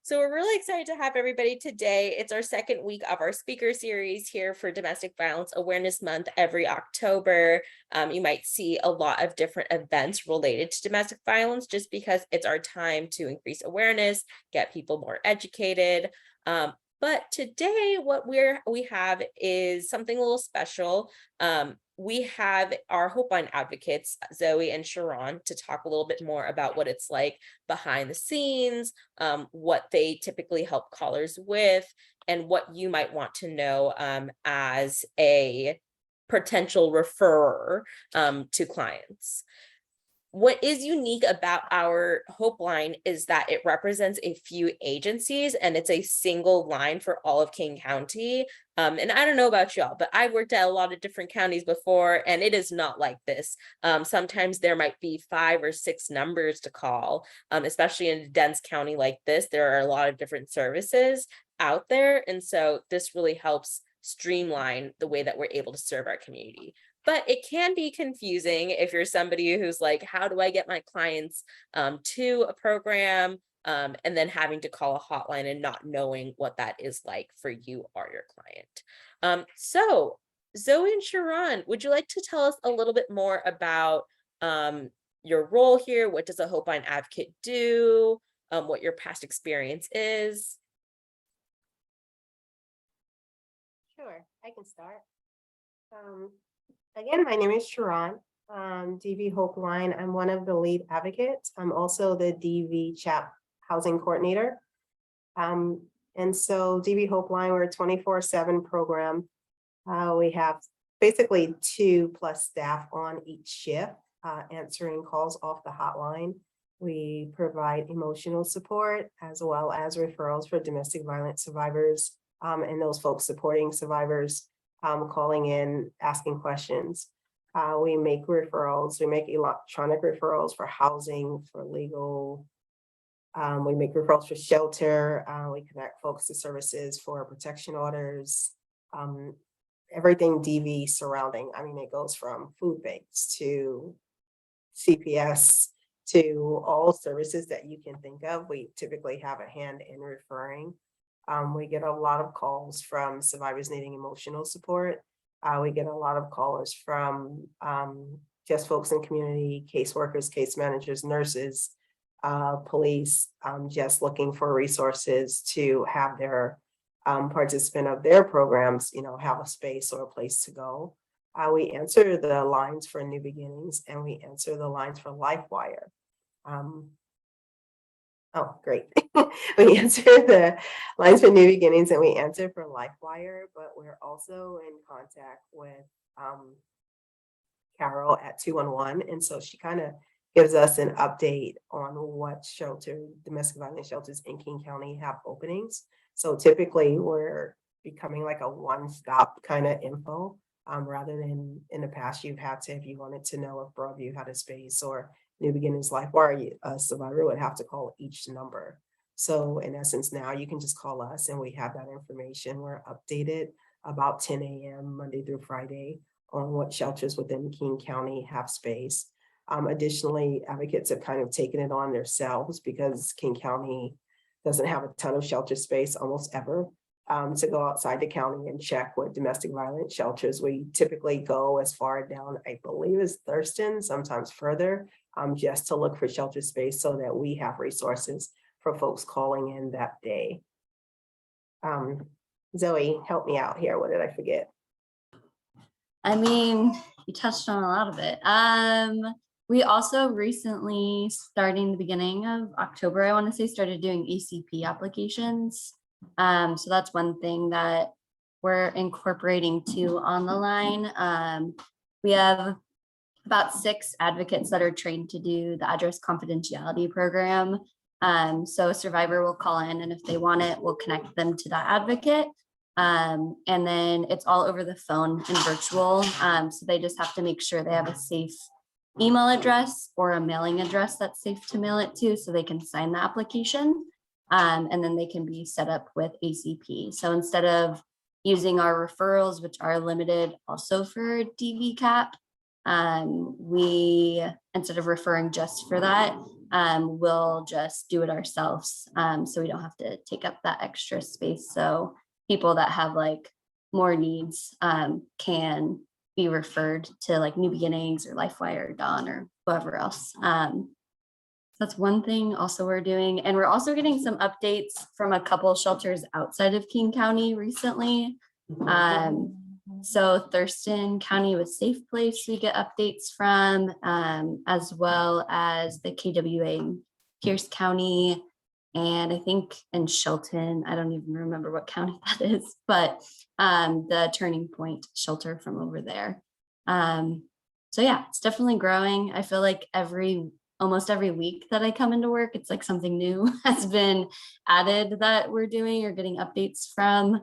So we're really excited to have everybody today. It's our second week of our speaker series here for Domestic Violence Awareness Month every October. You might see a lot of different events related to domestic violence just because it's our time to increase awareness, get people more educated. But today what we have is something a little special. We have our Hopeline advocates, Zoe and Shurruan, to talk a little bit more about what it's like behind the scenes, what they typically help callers with, and what you might want to know as a potential referrer to clients. What is unique about our Hopeline is that it represents a few agencies and it's a single line for all of King County. And I don't know about y'all, but I've worked at a lot of different counties before, and it is not like this. Sometimes there might be 5 or 6 numbers to call, especially in a dense county like this. There are a lot of different services out there. And so this really helps streamline the way that we're able to serve our community. But it can be confusing if you're somebody who's like, how do I get my clients to a program, and then having to call a hotline and not knowing what that is like for you or your client. So Zoe and Shurruan, would you like to tell us a little bit more about your role here? What does a Hopeline advocate do? What your past experience is? Sure, I can start. Again, my name is Shurruan, DV Hopeline. I'm one of the lead advocates. I'm also the DV CHAP housing coordinator. And so DV Hopeline, we're a 24/7 program. We have basically 2+ staff on each shift, answering calls off the hotline. We provide emotional support as well as referrals for domestic violence survivors and those folks supporting survivors. Calling in, asking questions. We make referrals. We make electronic referrals for housing, for legal. We make referrals for shelter. We connect folks to services for protection orders. Everything DV surrounding. I mean, it goes from food banks to CPS to all services that you can think of. We typically have a hand in referring. We get a lot of calls from survivors needing emotional support. We get a lot of callers from just folks in community, caseworkers, case managers, nurses, police, just looking for resources to have their participant of their programs, have a space or a place to go. We answer the lines for New Beginnings and we answer the lines for LifeWire. Oh, great. We answer the lines for New Beginnings and we answer for LifeWire, but we're also in contact with Carol at 211. And so she kind of gives us an update on what domestic violence shelters in King County have openings. So typically we're becoming like a one-stop kind of info, rather than in the past you've had to, if you wanted to know if Broadview had a space or New Beginnings LifeWire, a survivor would have to call each number. So in essence, now you can just call us and we have that information. We're updated about 10 a.m. Monday through Friday on what shelters within King County have space. Additionally, advocates have kind of taken it on themselves because King County doesn't have a ton of shelter space almost ever. To go outside the county and check with domestic violence shelters. We typically go as far down, I believe, as Thurston, sometimes further, just to look for shelter space so that we have resources for folks calling in that day. Zoe, help me out here. What did I forget? I mean, you touched on a lot of it. We also recently, starting the beginning of October, I want to say, started doing ACP applications. So that's one thing that we're incorporating too on the line. We have about 6 advocates that are trained to do the address confidentiality program. So a survivor will call in, and if they want it, we'll connect them to that advocate. And then it's all over the phone and virtual. So they just have to make sure they have a safe email address or a mailing address that's safe to mail it to, so they can sign the application. And then they can be set up with ACP. So instead of using our referrals, which are limited also for DV CAP, we, instead of referring just for that, we'll just do it ourselves. So we don't have to take up that extra space. So people that have like more needs can be referred to like New Beginnings or LifeWire or Dawn or whoever else. That's one thing also we're doing. And we're also getting some updates from a couple shelters outside of King County recently. So Thurston County was Safe Place we get updates from, as well as the KWA in Pierce County. And I think in Shelton, I don't even remember what county that is, but the Turning Point shelter from over there. So yeah, it's definitely growing. I feel like almost every week that I come into work, it's like something new has been added that we're doing or getting updates from.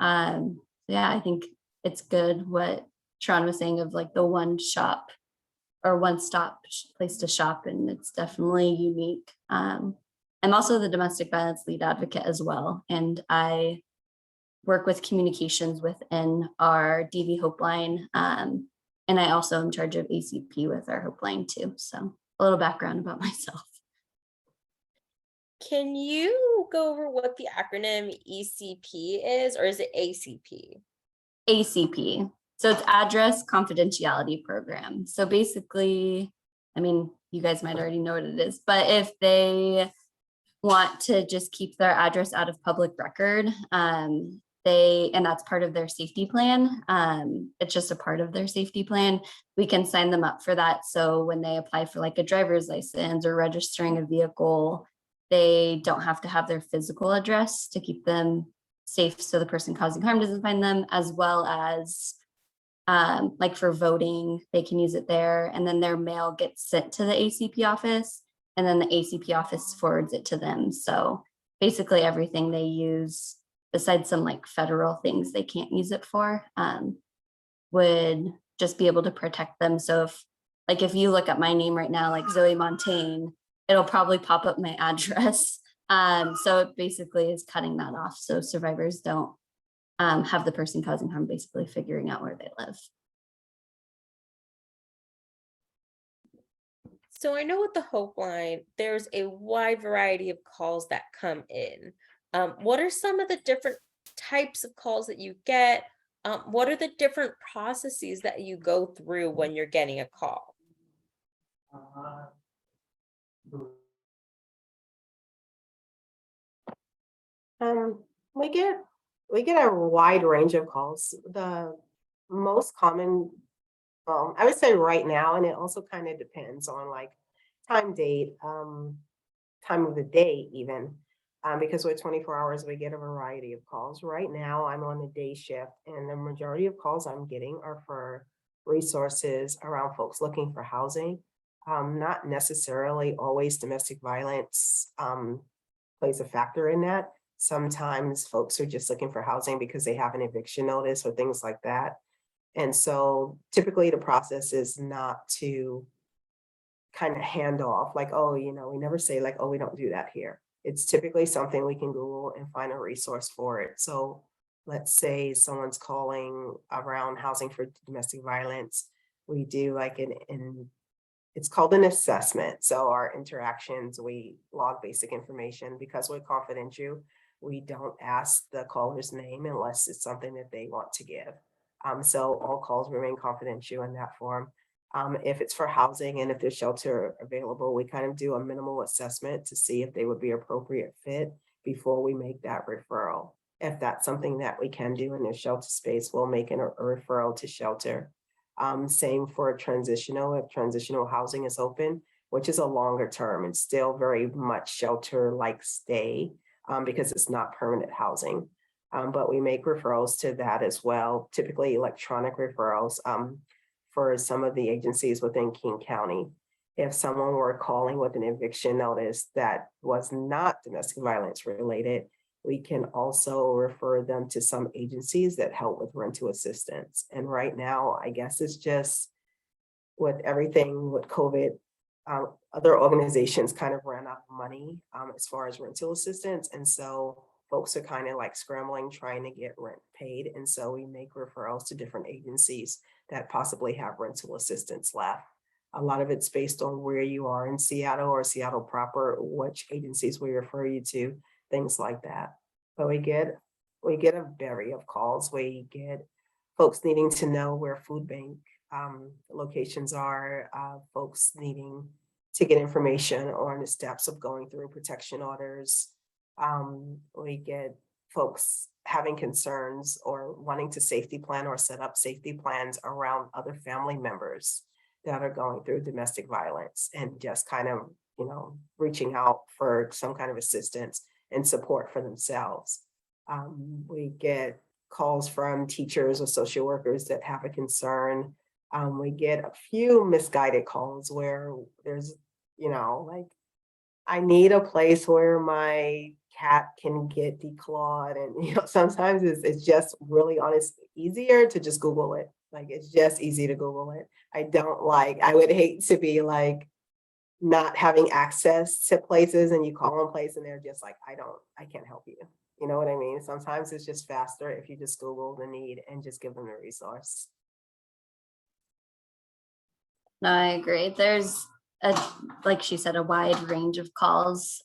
Yeah, I think it's good what Shurruan was saying of like the one shop or one stop place to shop, and it's definitely unique. I'm also the domestic violence lead advocate as well, and I work with communications within our DV Hopeline, and I also am in charge of ACP with our Hopeline too. So a little background about myself. Can you go over what the acronym ECP is, or is it ACP? ACP. So it's Address Confidentiality Program. So basically, I mean, you guys might already know what it is, but if they want to just keep their address out of public record, and that's part of their safety plan. It's just a part of their safety plan. We can sign them up for that. So when they apply for like a driver's license or registering a vehicle, they don't have to have their physical address to keep them safe so the person causing harm doesn't find them, as well as like for voting, they can use it there. And then their mail gets sent to the ACP office, and then the ACP office forwards it to them. So basically everything they use, besides some like federal things they can't use it for, would just be able to protect them. So if you look at my name right now, like Zoe Montanye, it'll probably pop up my address. So it basically is cutting that off. So survivors don't have the person causing harm basically figuring out where they live. So I know with the Hopeline, there's a wide variety of calls that come in. What are some of the different types of calls that you get? What are the different processes that you go through when you're getting a call? We get a wide range of calls. The most common, I would say right now, and it also kind of depends on like time, date, time of the day even, because we're 24 hours, we get a variety of calls. Right now, I'm on the day shift, and the majority of calls I'm getting are for resources around folks looking for housing. Not necessarily always domestic violence plays a factor in that. Sometimes folks are just looking for housing because they have an eviction notice or things like that. And so typically the process is not to kind of hand off like, oh, we never say like, oh, we don't do that here. It's typically something we can Google and find a resource for it. So let's say someone's calling around housing for domestic violence. We do like it's called an assessment. So our interactions, we log basic information because we're confidential. We don't ask the caller's name unless it's something that they want to give. So all calls remain confidential in that form. If it's for housing and if there's shelter available, we kind of do a minimal assessment to see if they would be appropriate fit before we make that referral. If that's something that we can do in their shelter space, we'll make a referral to shelter. Same for transitional, if transitional housing is open, which is a longer term and still very much shelter-like stay because it's not permanent housing. But we make referrals to that as well, typically electronic referrals for some of the agencies within King County. If someone were calling with an eviction notice that was not domestic violence related, we can also refer them to some agencies that help with rental assistance. And right now, I guess it's just with everything with COVID, other organizations kind of ran out of money as far as rental assistance. And so folks are kind of like scrambling, trying to get rent paid. And so we make referrals to different agencies that possibly have rental assistance left. A lot of it's based on where you are in Seattle or Seattle proper, which agencies we refer you to, things like that. But we get a berry of calls. We get folks needing to know where food bank locations are, folks needing to get information on the steps of going through protection orders. We get folks having concerns or wanting to safety plan or set up safety plans around other family members that are going through domestic violence, and just kind of, reaching out for some kind of assistance and support for themselves. We get calls from teachers or social workers that have a concern. We get a few misguided calls where there's, like, I need a place where my cat can get declawed. And, sometimes it's just really honest, easier to just Google it. Like, it's just easy to Google it. I would hate to be like not having access to places and you call one place and they're just like, I can't help you. You know what I mean? Sometimes it's just faster if you just Google the need and just give them the resource. No, I agree. There's like she said, a wide range of calls.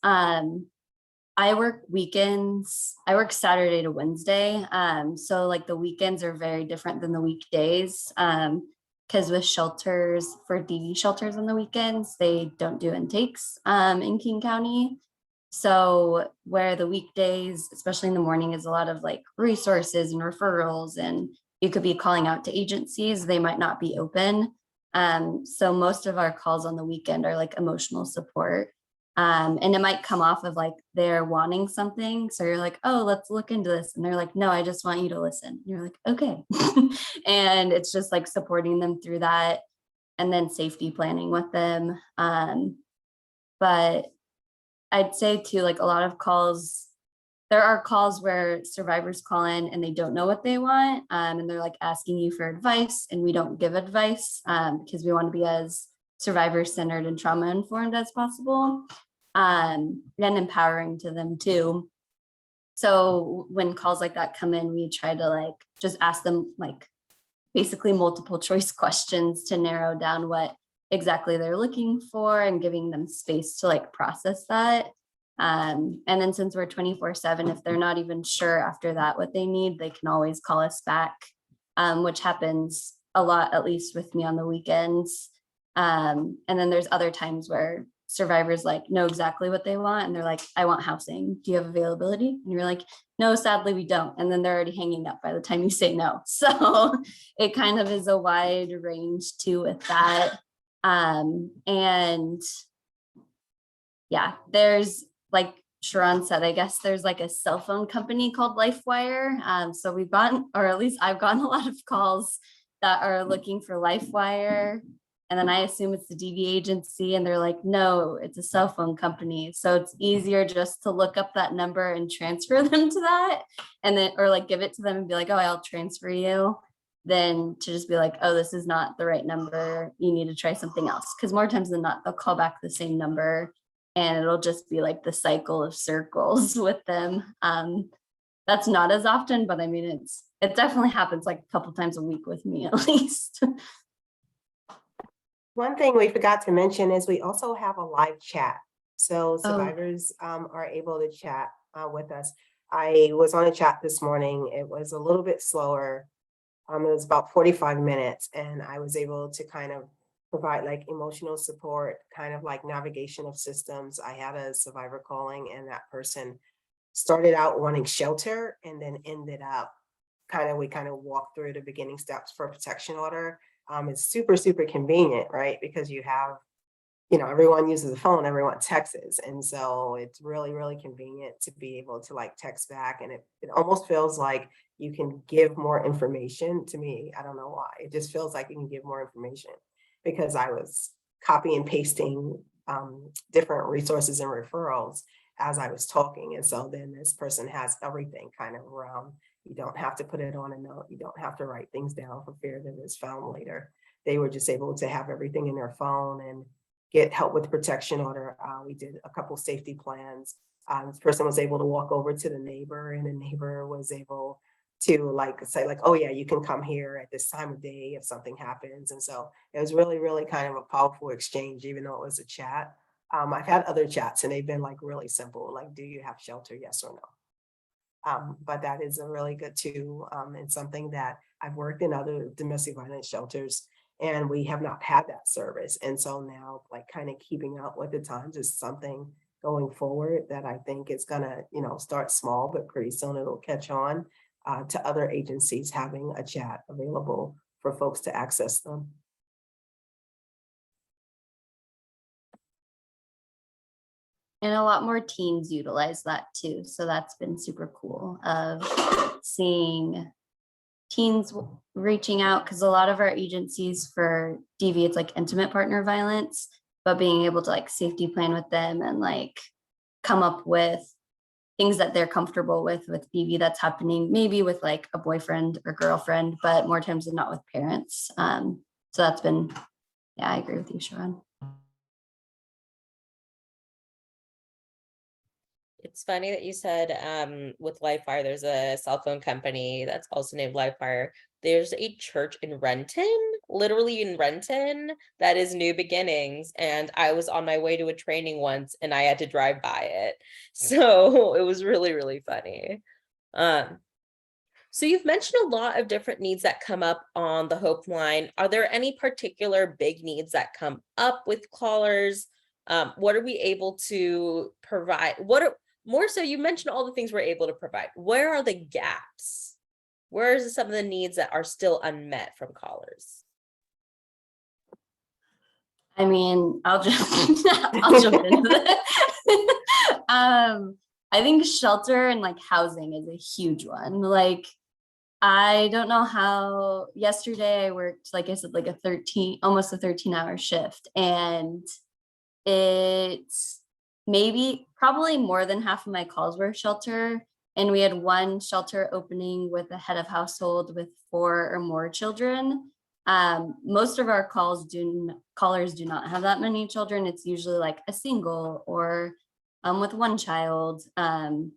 I work weekends. I work Saturday to Wednesday. So like the weekends are very different than the weekdays. Because with shelters, for DV shelters on the weekends, they don't do intakes in King County. So where the weekdays, especially in the morning, is a lot of like resources and referrals, and you could be calling out to agencies, they might not be open. So most of our calls on the weekend are like emotional support. And it might come off of like they're wanting something. So you're like, oh, let's look into this. And they're like, no, I just want you to listen. And you're like, okay. And it's just like supporting them through that, and then safety planning with them. But I'd say too, like a lot of calls, there are calls where survivors call in and they don't know what they want. And they're like asking you for advice, and we don't give advice because we want to be as survivor centered and trauma informed as possible. And empowering to them too. So when calls like that come in, we try to like just ask them like basically multiple choice questions to narrow down what exactly they're looking for, and giving them space to like process that. And then since we're 24/7, if they're not even sure after that what they need, they can always call us back, which happens a lot, at least with me on the weekends. And then there's other times where survivors like know exactly what they want, and they're like, I want housing. Do you have availability? And you're like, no, sadly we don't. And then they're already hanging up by the time you say no. So it kind of is a wide range too with that. And yeah, there's like Shurruan said, I guess there's like a cell phone company called LifeWire. So we've gotten, or at least I've gotten a lot of calls that are looking for LifeWire. And then I assume it's the DV agency, and they're like, no, it's a cell phone company. So it's easier just to look up that number and transfer them to that. And then, or like give it to them and be like, oh, I'll transfer you, than to just be like, oh, this is not the right number. You need to try something else. Because more times than not, they'll call back the same number, and it'll just be like the cycle of circles with them. That's not as often, but I mean, it definitely happens like a couple times a week with me at least. One thing we forgot to mention is we also have a live chat. So survivors are able to chat with us. I was on a chat this morning. It was a little bit slower. It was about 45 minutes, and I was able to kind of provide like emotional support, kind of like navigation of systems. I had a survivor calling, and that person started out wanting shelter and then ended up we kind of walked through the beginning steps for a protection order. It's super, super convenient, right? Because you have, everyone uses the phone, everyone texts. And so it's really, really convenient to be able to like text back. And it almost feels like you can give more information to me. I don't know why. It just feels like you can give more information, because I was copy and pasting different resources and referrals as I was talking. And so then this person has everything kind of around. You don't have to put it on a note. You don't have to write things down for fear that it's found later. They were just able to have everything in their phone and get help with the protection order. We did a couple safety plans. This person was able to walk over to the neighbor, and the neighbor was able to like say like, oh yeah, you can come here at this time of day if something happens. And so it was really, really kind of a powerful exchange, even though it was a chat. I've had other chats and they've been like really simple, like, do you have shelter? Yes or no. But that is a really good tool, and something that I've worked in other domestic violence shelters and we have not had that service. And so now like kind of keeping up with the times is something going forward that I think is gonna, start small, but pretty soon it'll catch on to other agencies having a chat available for folks to access them. And a lot more teens utilize that too. So that's been super cool of seeing teens reaching out, because a lot of our agencies for DV, it's like intimate partner violence, but being able to like safety plan with them and like come up with things that they're comfortable with DV that's happening, maybe with like a boyfriend or girlfriend, but more times than not with parents. So that's been, yeah, I agree with you, Shurruan. It's funny that you said with Livefire, there's a cell phone company that's also named Livefire. There's a church in Renton, literally in Renton, that is New Beginnings. And I was on my way to a training once and I had to drive by it. So it was really, really funny. So you've mentioned a lot of different needs that come up on the Hope line. Are there any particular big needs that come up with callers? What are we able to provide? More so, you mentioned all the things we're able to provide. Where are the gaps? Where is some of the needs that are still unmet from callers? I mean, I'll jump into that. I think shelter and like housing is a huge one. Like, I don't know how. Yesterday I worked, like I said, like almost a 13-hour shift, and it's probably more than half of my calls were shelter. And we had one shelter opening with a head of household with 4 or more children. Most of our callers do not have that many children. It's usually like a single or with one child. And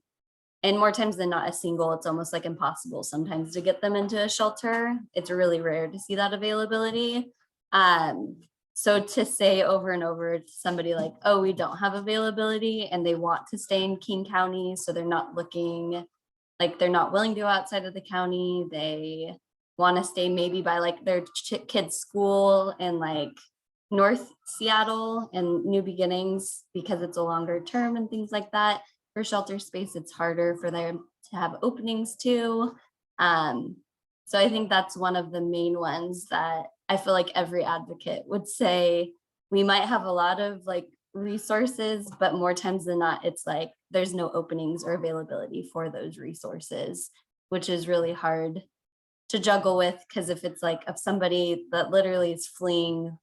more times than not a single, it's almost like impossible sometimes to get them into a shelter. It's really rare to see that availability. So to say over and over to somebody like, oh, we don't have availability, and they want to stay in King County, so they're not looking, like they're not willing to go outside of the county. They want to stay maybe by like their kids' school in like North Seattle and New Beginnings because it's a longer term and things like that. For shelter space, it's harder for them to have openings too. So I think that's one of the main ones that I feel like every advocate would say. We might have a lot of like resources, but more times than not, it's like there's no openings or availability for those resources, which is really hard to juggle with. Because if it's like of somebody that literally is fleeing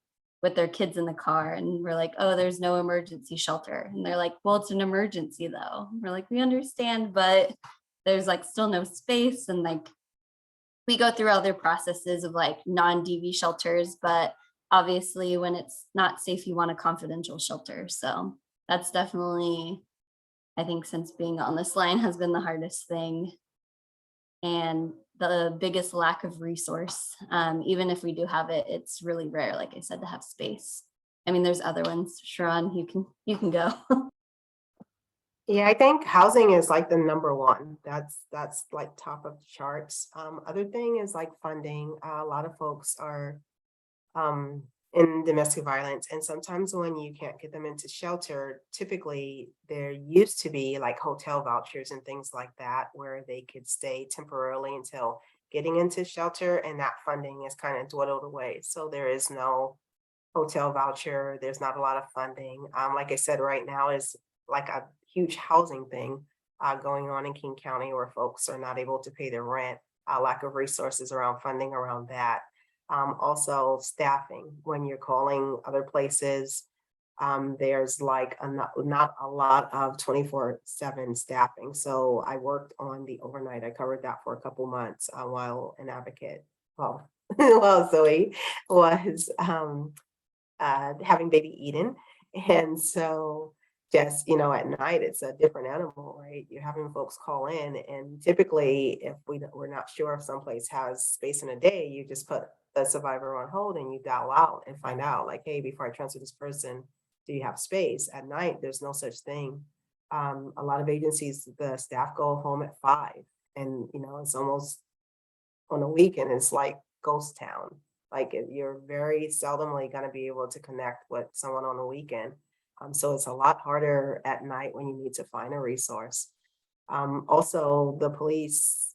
with their kids in the car and we're like, oh, there's no emergency shelter. And they're like, well, it's an emergency though. We're like, we understand, but there's like still no space. And like, we go through all their processes of like non-DV shelters, but obviously when it's not safe, you want a confidential shelter. So that's definitely, I think since being on this line has been the hardest thing and the biggest lack of resource. Even if we do have it, it's really rare, like I said, to have space. I mean, there's other ones. Shurruan, you can go. Yeah, I think housing is like the number one. That's like top of the charts. Other thing is like funding. A lot of folks are in domestic violence, and sometimes when you can't get them into shelter, typically there used to be like hotel vouchers and things like that where they could stay temporarily until getting into shelter, and that funding is kind of dwindled away. So there is no hotel voucher. There's not a lot of funding. Like I said, right now is like a huge housing thing going on in King County where folks are not able to pay their rent, lack of resources around funding around that. Also staffing, when you're calling other places, there's like not a lot of 24/7 staffing. So I worked on the overnight. I covered that for a couple months while an advocate, well, while Zoe was having baby Eden. And so just, at night, it's a different animal, right? You're having folks call in, and typically, if we're not sure if someplace has space in a day, you just put the survivor on hold and you dial out and find out, like, hey, before I transfer this person, do you have space? At night, there's no such thing. A lot of agencies, the staff go home at 5, and it's almost on a weekend, it's like ghost town. Like you're very seldomly going to be able to connect with someone on a weekend. So it's a lot harder at night when you need to find a resource. Also, the police,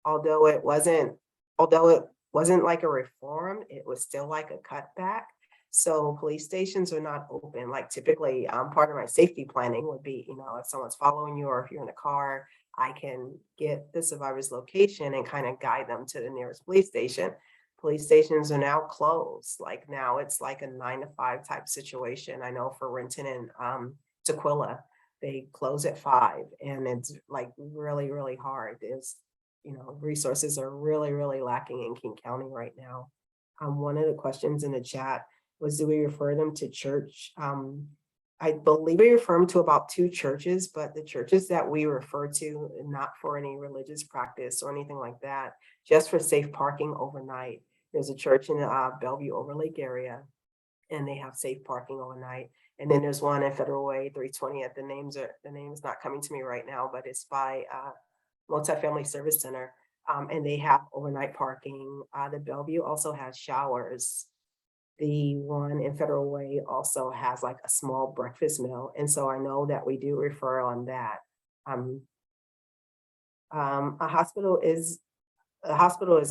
although it wasn't, although it wasn't like a reform, it was still like a cutback. So police stations are not open. Like typically, part of my safety planning would be, if someone's following you or if you're in a car, I can get the survivor's location and kind of guide them to the nearest police station. Police stations are now closed. Like now it's like a 9 to 5 type situation. I know for Renton and Tequila, they close at 5, and it's like really, really hard. Resources are really, really lacking in King County right now. One of the questions in the chat was, do we refer them to church? I believe we refer them to about 2 churches, but the churches that we refer to, not for any religious practice or anything like that, just for safe parking overnight. There's a church in the Bellevue Overlake area, and they have safe parking overnight. And then there's one in Federal Way 320th. The name is not coming to me right now, but it's by Multifamily Service Center, and they have overnight parking. The Bellevue also has showers. The one in Federal Way also has like a small breakfast meal. And so I know that we do refer on that. A hospital is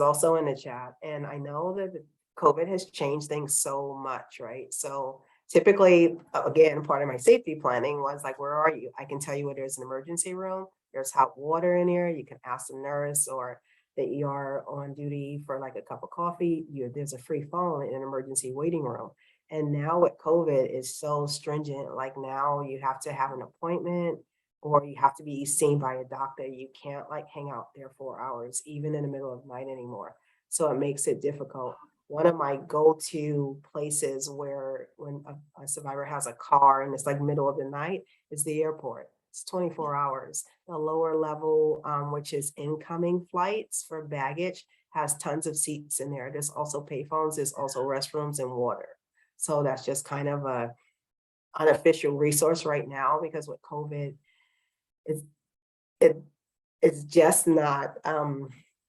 also in the chat. And I know that COVID has changed things so much, right? So typically, again, part of my safety planning was like, where are you? I can tell you where there's an emergency room. There's hot water in there. You can ask the nurse or the ER on duty for like a cup of coffee. There's a free phone in an emergency waiting room. And now with COVID is so stringent, like now you have to have an appointment or you have to be seen by a doctor. You can't like hang out there 4 hours, even in the middle of the night anymore. So it makes it difficult. One of my go-to places where when a survivor has a car and it's like middle of the night is the airport. It's 24 hours. The lower level, which is incoming flights for baggage, has tons of seats in there. There's also payphones, there's also restrooms and water. So that's just kind of a unofficial resource right now, because with COVID, it's just not, I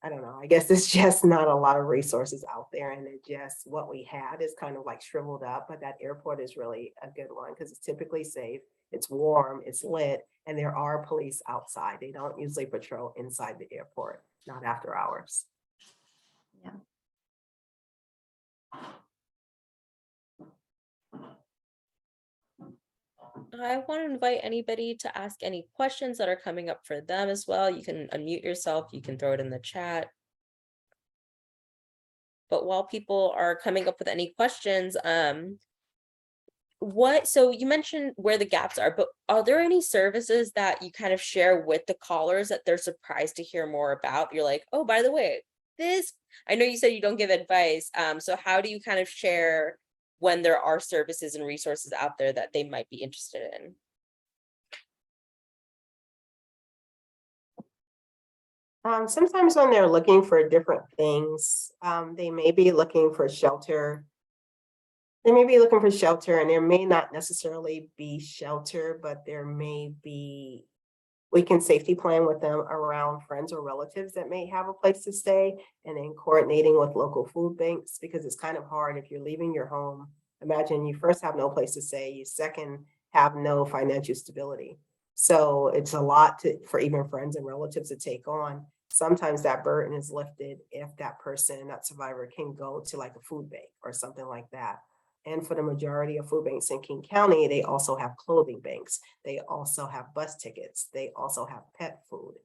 don't know, I guess it's just not a lot of resources out there, and it just, what we had is kind of like shriveled up. But that airport is really a good one because it's typically safe, it's warm, it's lit, and there are police outside. They don't usually patrol inside the airport, not after hours. Yeah. I want to invite anybody to ask any questions that are coming up for them as well. You can unmute yourself, you can throw it in the chat. But while people are coming up with any questions, so you mentioned where the gaps are, but are there any services that you kind of share with the callers that they're surprised to hear more about? You're like, oh, by the way, I know you said you don't give advice. So how do you kind of share when there are services and resources out there that they might be interested in? Sometimes when they're looking for different things, they may be looking for shelter. They may be looking for shelter, and there may not necessarily be shelter, but there may be, we can safety plan with them around friends or relatives that may have a place to stay, and then coordinating with local food banks, because it's kind of hard if you're leaving your home. Imagine you first have no place to stay, you second have no financial stability. So it's a lot for even friends and relatives to take on. Sometimes that burden is lifted if that person, that survivor, can go to like a food bank or something like that. And for the majority of food banks in King County, they also have clothing banks. They also have bus tickets. They also have pet food.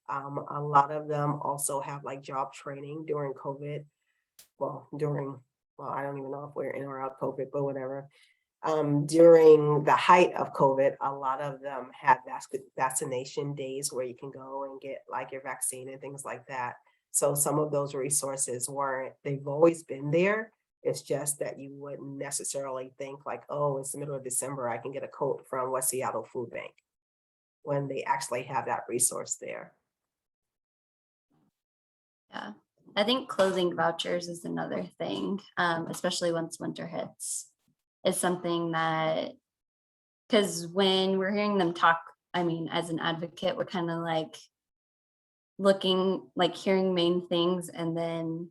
A lot of them also have like job training during COVID. Well, I don't even know if we're in or out of COVID, but whatever. During the height of COVID, a lot of them had vaccination days where you can go and get like your vaccine and things like that. So some of those resources they've always been there, It's just that you wouldn't necessarily think like, oh, it's the middle of December, I can get a coat from West Seattle Food Bank, when they actually have that resource there. Yeah, I think clothing vouchers is another thing, especially once winter hits, is something that, because when we're hearing them talk, I mean, as an advocate, we're kind of like looking, like hearing main things and then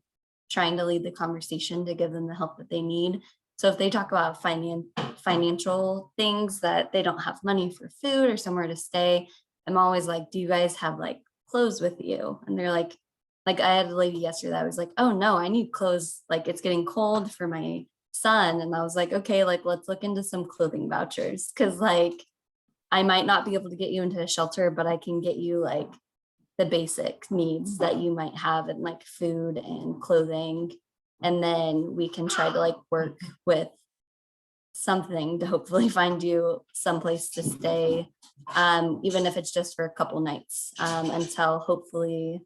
trying to lead the conversation to give them the help that they need. So if they talk about financial things, that they don't have money for food or somewhere to stay, I'm always like, do you guys have like clothes with you? And they're like I had a lady yesterday that was like, oh no, I need clothes, like it's getting cold for my son. And I was like, okay, like let's look into some clothing vouchers, because like I might not be able to get you into a shelter, but I can get you like the basic needs that you might have in like food and clothing. And then we can try to like work with something to hopefully find you someplace to stay, even if it's just for a couple nights, until hopefully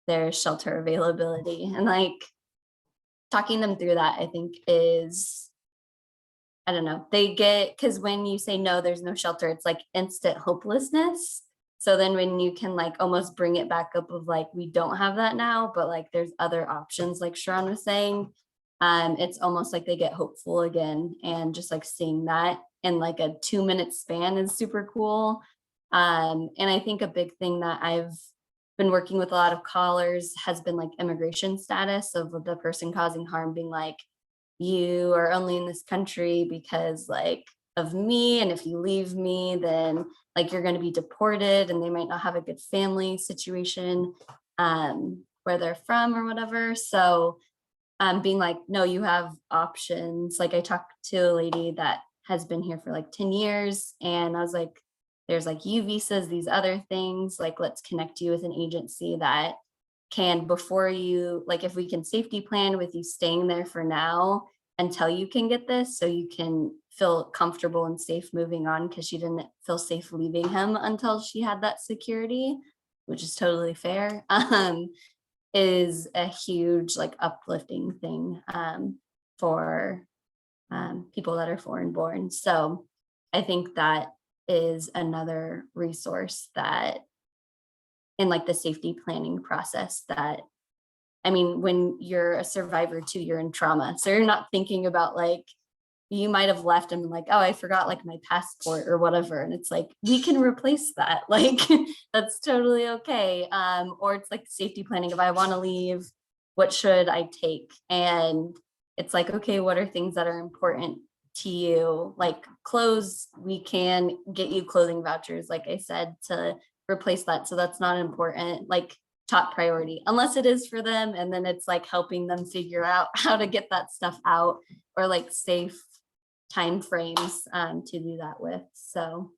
there's shelter availability. And like talking them through that, I think is, I don't know, they get, because when you say no, there's no shelter, it's like instant hopelessness. So then when you can like almost bring it back up of like, we don't have that now, but like there's other options, like Shurruan was saying, it's almost like they get hopeful again. And just like seeing that in like a 2-minute span is super cool. And I think a big thing that I've been working with a lot of callers has been like immigration status of the person causing harm being like, you are only in this country because like of me, and if you leave me, then like you're going to be deported, and they might not have a good family situation where they're from or whatever. So being like, no, you have options. Like I talked to a lady that has been here for like 10 years, and I was like, there's like U visas, these other things, like let's connect you with an agency that can, before you, like if we can safety plan with you staying there for now until you can get this, so you can feel comfortable and safe moving on, because she didn't feel safe leaving him until she had that security, which is totally fair, is a huge like uplifting thing for people that are foreign born. So I think that is another resource that in like the safety planning process, that I mean, when you're a survivor too, you're in trauma. So you're not thinking about like, you might have left and like, oh, I forgot like my passport or whatever. And it's like, we can replace that. Like, that's totally okay. Or it's like safety planning. If I want to leave, what should I take? And it's like, okay, what are things that are important to you? Like clothes, we can get you clothing vouchers, like I said, to replace that. So that's not important. Like top priority, unless it is for them. And then it's like helping them figure out how to get that stuff out, or like safe time frames to do that with. So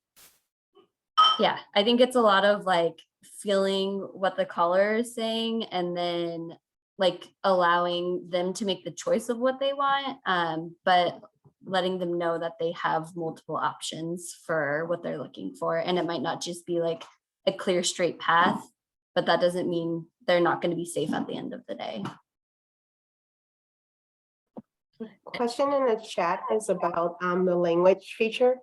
yeah, I think it's a lot of like feeling what the caller is saying, and then like allowing them to make the choice of what they want, but letting them know that they have multiple options for what they're looking for. And it might not just be like a clear straight path, but that doesn't mean they're not going to be safe at the end of the day. Question in the chat is about the language feature.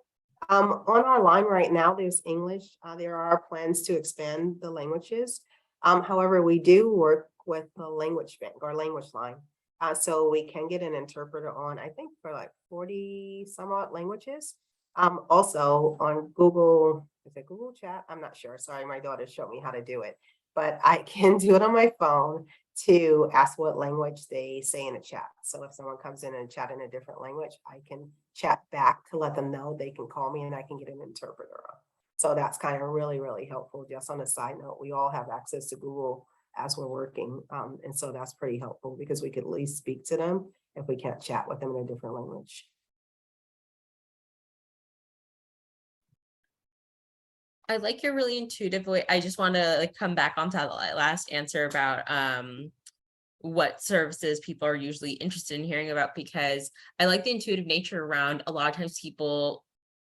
On our line right now, there's English. There are plans to expand the languages. However, we do work with the language bank or language line. So we can get an interpreter on, I think, for like 40 some odd languages. Also on Google, is it Google Chat? I'm not sure. Sorry, my daughter showed me how to do it, but I can do it on my phone to ask what language they say in a chat. So if someone comes in and chat in a different language, I can chat back to let them know they can call me and I can get an interpreter on. So that's kind of really, really helpful. Just on a side note, we all have access to Google as we're working. And so that's pretty helpful because we could at least speak to them if we can't chat with them in a different language. I like your really intuitive way. I just want to like come back onto that last answer about what services people are usually interested in hearing about, because I like the intuitive nature around a lot of times people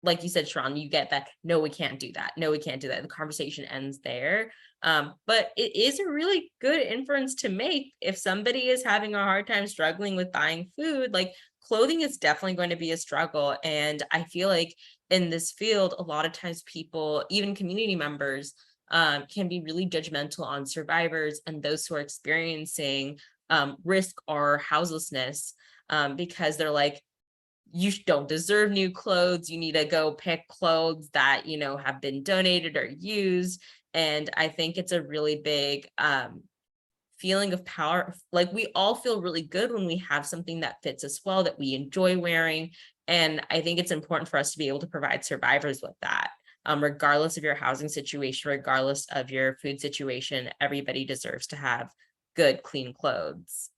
like you said, Shurruan, you get that, no, we can't do that. No, we can't do that. The conversation ends there. But it is a really good inference to make if somebody is having a hard time struggling with buying food, like clothing is definitely going to be a struggle. And I feel like in this field, a lot of times people, even community members, can be really judgmental on survivors and those who are experiencing risk or houselessness, because they're like, you don't deserve new clothes. You need to go pick clothes that, you know, have been donated or used. And I think it's a really big feeling of power. Like we all feel really good when we have something that fits us well, that we enjoy wearing. And I think it's important for us to be able to provide survivors with that. Regardless of your housing situation, regardless of your food situation, everybody deserves to have good, clean clothes.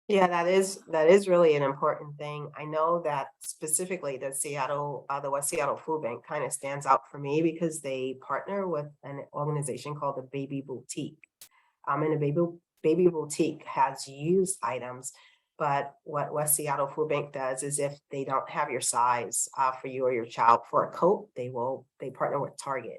Yeah, that is really an important thing. I know that specifically the West Seattle Food Bank kind of stands out for me because they partner with an organization called the Baby Boutique. And the Baby Boutique has used items, but what West Seattle Food Bank does is if they don't have your size for you or your child for a coat, they partner with Target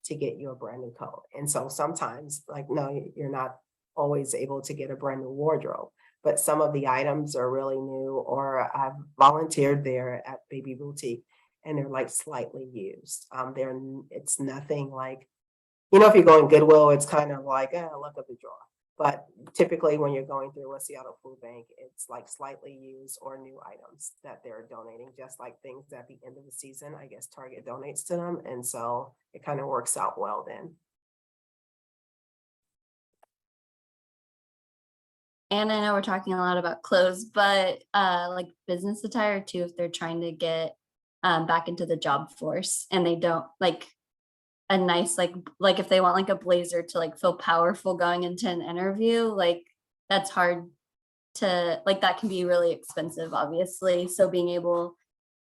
to get you a brand new coat. And so sometimes, like, no, you're not always able to get a brand new wardrobe, but some of the items are really new, or I've volunteered there at Baby Boutique and they're like slightly used. It's nothing like, you know, if you go in Goodwill, it's kind of like, look at the drawer. But typically when you're going through a Seattle Food Bank, it's like slightly used or new items that they're donating, just like things at the end of the season, I guess Target donates to them. And so it kind of works out well then. And I know we're talking a lot about clothes, but like business attire too, if they're trying to get back into the job force and they don't like a nice like if they want like a blazer to like feel powerful going into an interview, like that's hard to like, that can be really expensive, obviously. So being able,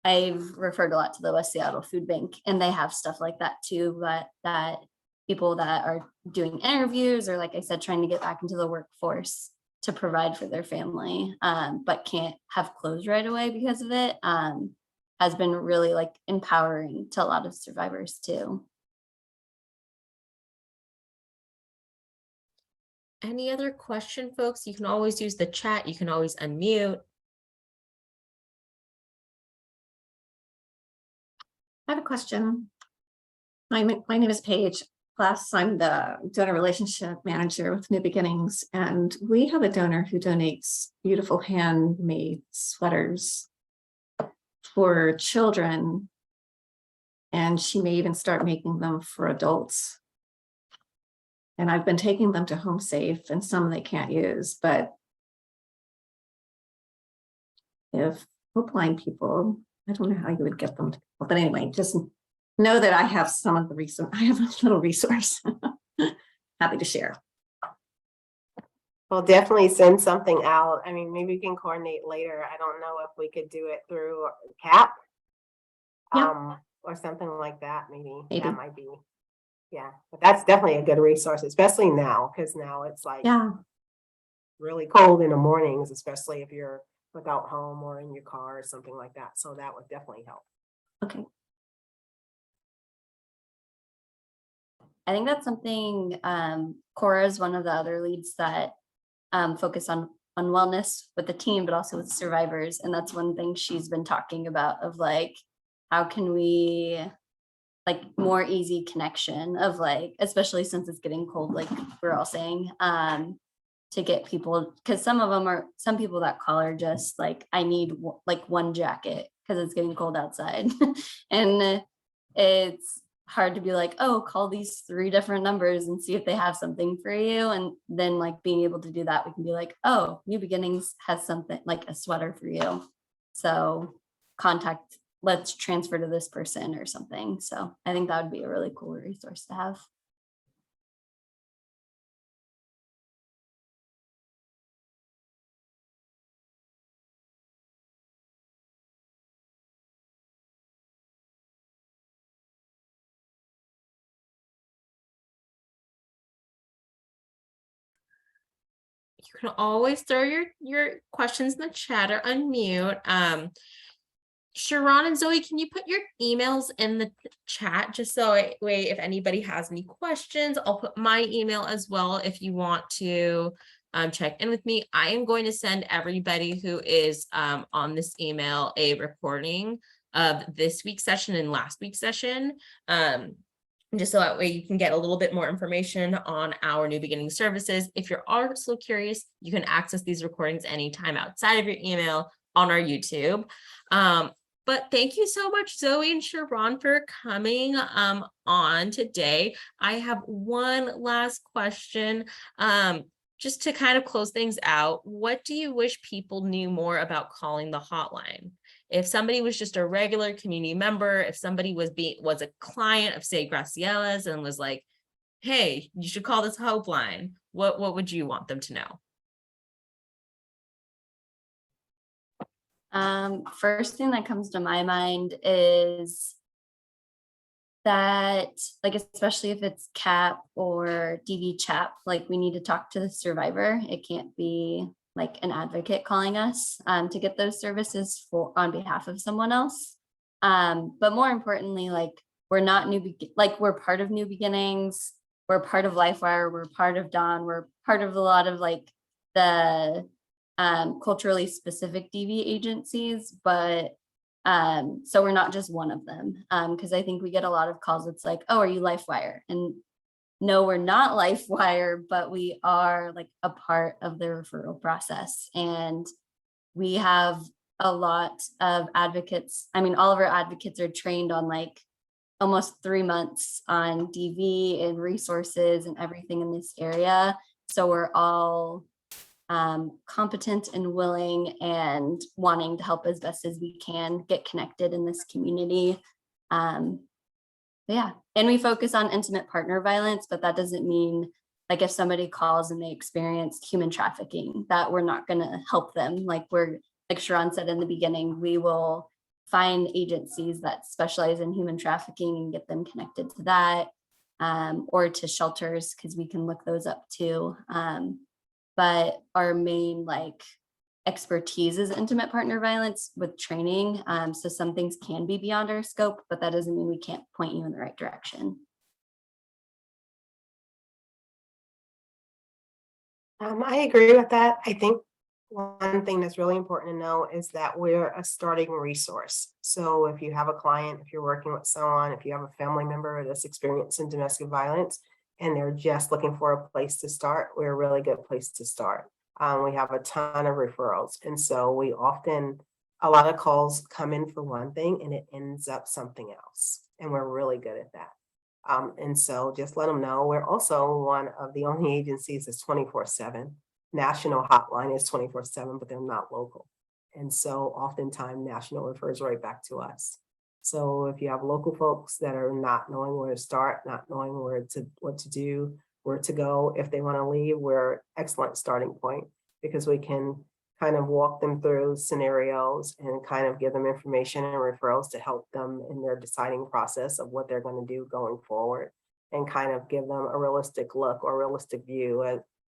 I've referred a lot to the West Seattle Food Bank and they have stuff like that too, but that people that are doing interviews or like I said, trying to get back into the workforce to provide for their family, but can't have clothes right away because of it, has been really like empowering to a lot of survivors too. Any other question, folks? You can always use the chat. You can always unmute. I have a question. My name is Paige. Plus, I'm the donor relationship manager with New Beginnings, and we have a donor who donates beautiful handmade sweaters for children, and she may even start making them for adults. And I've been taking them to Home Safe, and some they can't use, but if Hopeline people, I don't know how you would get them to people, but anyway, just know that I have some of the resource. I have a little resource. Happy to share. Well, definitely send something out. I mean, maybe we can coordinate later. I don't know if we could do it through CAP. Yeah. Or something like that. Maybe Maybe. that might be. Yeah, but that's definitely a good resource, especially now, because now it's like Yeah. really cold in the mornings, especially if you're without home or in your car or something like that. So that would definitely help. Okay. I think that's something Cora is one of the other leads that focus on wellness with the team, but also with survivors. And that's one thing she's been talking about of like, how can we like more easy connection of like, especially since it's getting cold, like we're all saying, to get people, because some people that call are just like, I need like one jacket because it's getting cold outside. And it's hard to be like, oh, call these 3 different numbers and see if they have something for you. And then like being able to do that, we can be like, oh, New Beginnings has something like a sweater for you. So let's transfer to this person or something. So I think that would be a really cool resource to have. You can always throw your questions in the chat or unmute. Shurruan and Zoe, can you put your emails in the chat just so way if anybody has any questions, I'll put my email as well if you want to check in with me. I am going to send everybody who is on this email a recording of this week's session and last week's session. Just so that way you can get a little bit more information on our New Beginning services. If you're also curious, you can access these recordings anytime outside of your email on our YouTube. But thank you so much, Zoe and Shurruan, for coming on today. I have one last question. Just to kind of close things out, what do you wish people knew more about calling the hotline? If somebody was just a regular community member, if somebody was a client of, say, Graciela's and was like, hey, you should call this Hopeline, what would you want them to know? First thing that comes to my mind is that, like, especially if it's CAP or DV CHAP, like, we need to talk to the survivor. It can't be like an advocate calling us to get those services on behalf of someone else. But more importantly, like, we're not we're part of New Beginnings, we're part of LifeWire, we're part of Dawn, we're part of a lot of like the culturally specific DV agencies, but so we're not just one of them, because I think we get a lot of calls. It's like, oh, are you LifeWire? And no, we're not LifeWire, but we are like a part of the referral process. And we have a lot of advocates. I mean, all of our advocates are trained on like almost 3 months on DV and resources and everything in this area. So we're all competent and willing and wanting to help as best as we can get connected in this community. Yeah, and we focus on intimate partner violence, but that doesn't mean like if somebody calls and they experienced human trafficking, that we're not going to help them. Like Shurruan said in the beginning, we will find agencies that specialize in human trafficking and get them connected to that, or to shelters, because we can look those up too. But our main like expertise is intimate partner violence with training. So some things can be beyond our scope, but that doesn't mean we can't point you in the right direction. I agree with that. I think one thing that's really important to know is that we're a starting resource. So if you have a client, if you're working with someone, if you have a family member that's experiencing domestic violence and they're just looking for a place to start, we're a really good place to start. We have a ton of referrals. And so a lot of calls come in for one thing and it ends up something else. And we're really good at that. And so just let them know. We're also one of the only agencies that's 24/7. National hotline is 24/7, but they're not local. And so oftentimes national refers right back to us. So if you have local folks that are not knowing where to start, not knowing what to do, where to go, if they want to leave, we're an excellent starting point because we can kind of walk them through scenarios and kind of give them information and referrals to help them in their deciding process of what they're going to do going forward, and kind of give them a realistic look or realistic view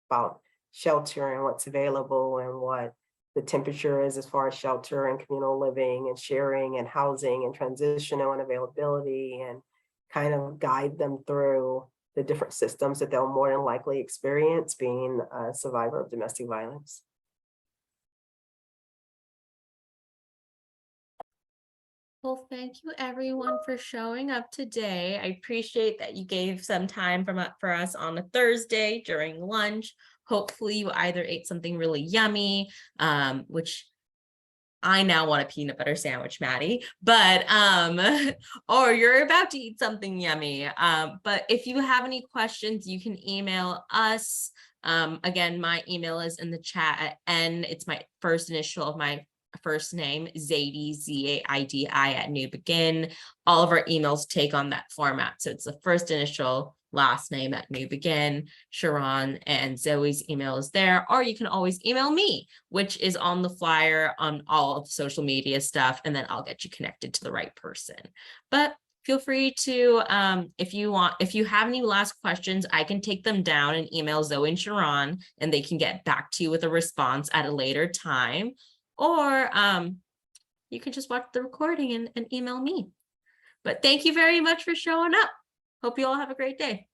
about shelter and what's available and what the temperature is as far as shelter and communal living and sharing and housing and transitional and availability, and kind of guide them through the different systems that they'll more than likely experience being a survivor of domestic violence. Well, thank you everyone for showing up today. I appreciate that you gave some time for us on a Thursday during lunch. Hopefully you either ate something really yummy, which I now want a peanut butter sandwich, Maddie, but or you're about to eat something yummy. But if you have any questions, you can email us. Again, my email is in the chat it's my first initial of my first name, Zaidi, Zaidi at New Begin. All of our emails take on that format. So it's the first initial, last name at New Begin. Shurruan and Zoe's email is there, or you can always email me, which is on the flyer on all of the social media stuff, and then I'll get you connected to the right person. But feel free to, if you have any last questions, I can take them down and email Zoe and Shurruan, and they can get back to you with a response at a later time. Or you can just watch the recording and email me. But thank you very much for showing up. Hope you all have a great day.